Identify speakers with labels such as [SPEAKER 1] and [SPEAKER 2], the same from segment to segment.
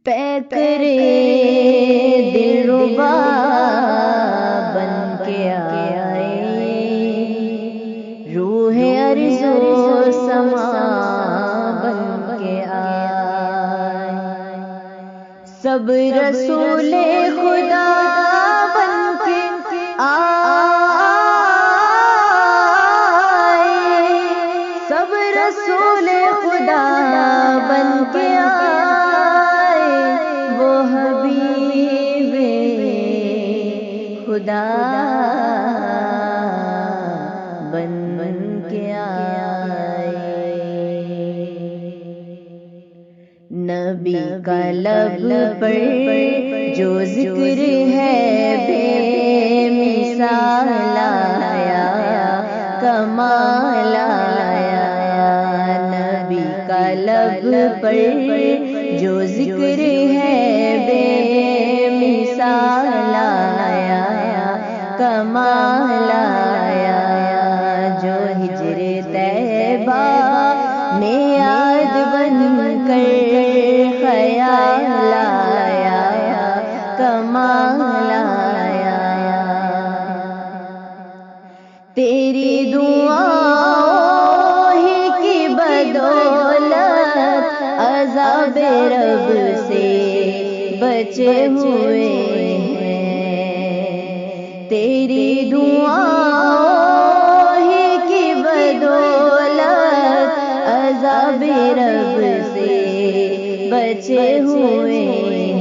[SPEAKER 1] پیکرے دلربا بن کے آئے، روح ارض و سما بن کے آئے، سب رسول خدا بن کے آئے، سب رسول خدا بن کے آئے، وہ حبیب خدا بن کے آئے۔ نبی کا لب پر جو ذکر ہے بے مثال آیا، کمال آیا، نبی کا لب پر جو ذکر ہے بے مثال آیا، کمال آیا، جو ہجر طیبہ میں یاد بن کر خیال آیا، کمال آیا، تیری دعاؤں ہی کی بدولت عذاب رب سے بچے ہوئے ہیں، تیری دعاؤں ہی کی بدولت عذاب رب سے بچے ہوئے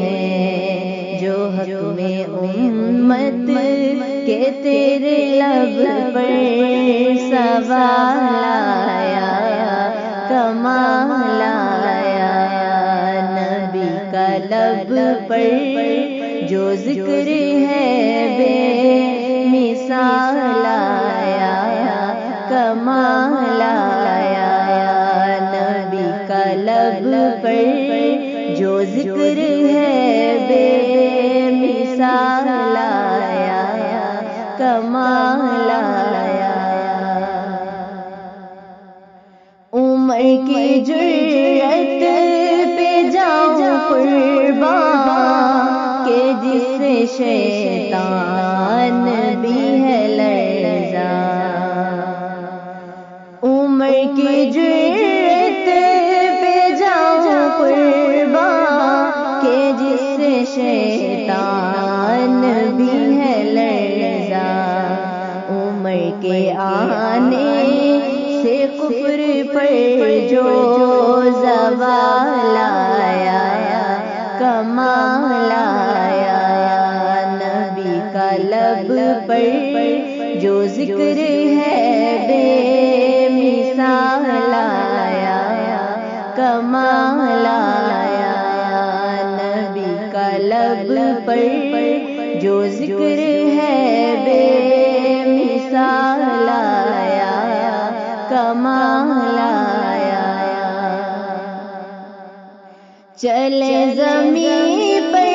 [SPEAKER 1] ہیں، جو حق میں امت کے تیرے لب پر سوال آیا، کمال آیا، نبی کا لب پر جو ذکر ہے بے مثال آیا، کمال آیا، نبی کا لب پر جو ذکر ہے بے مثال آیا، کمال آیا، عمر کی جرأت پہ جاؤں قربان کہ جس سے شیطان بھی ہے لرزاں، عمر کی جرأت پہ جاؤں قربان کہ جس سے شیطان بھی ہے لرزاں، عمر کے آنے سے کفر پر جو زوال آیا، کمال آیا، نبی کا لب پر جو ذکر ہے بے مثال آیا، کمال آیا، نبی کا لب پر جو ذکر ہے بے مثال آیا، کمال آیا، چلے زمین پر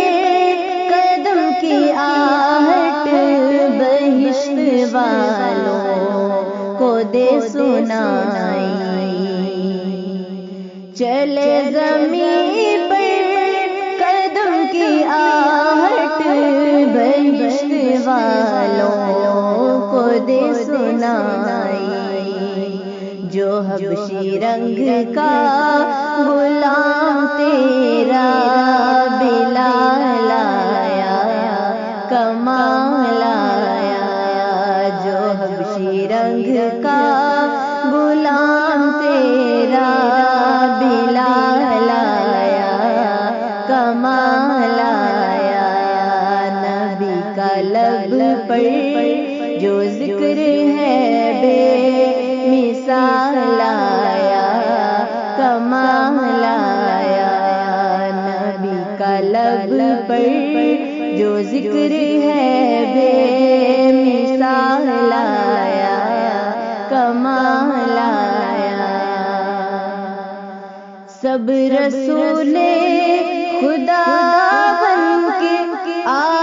[SPEAKER 1] قدم کی آہٹ بہشت والوں کو دے سنائی، چلے زمین پر قدم کی آہٹ بہشت والوں کو دے سنائی، جو حبشی رنگ کا غلام تیرا بلال آیا، کمال آیا، جو حبشی رنگ کا غلام تیرا بلال آیا، کمال آیا، نبی کا لب پر جو ذکر ہے بے مثال آیا، کمال آیا، نبی کا لب پر جو ذکر ہے بے مثال آیا، کمال آیا، سب رسول خدا بن کے آئے،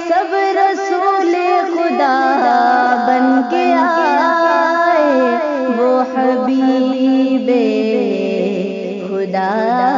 [SPEAKER 1] سب رسول خدا بن کے آئے، وہ حبیب خدا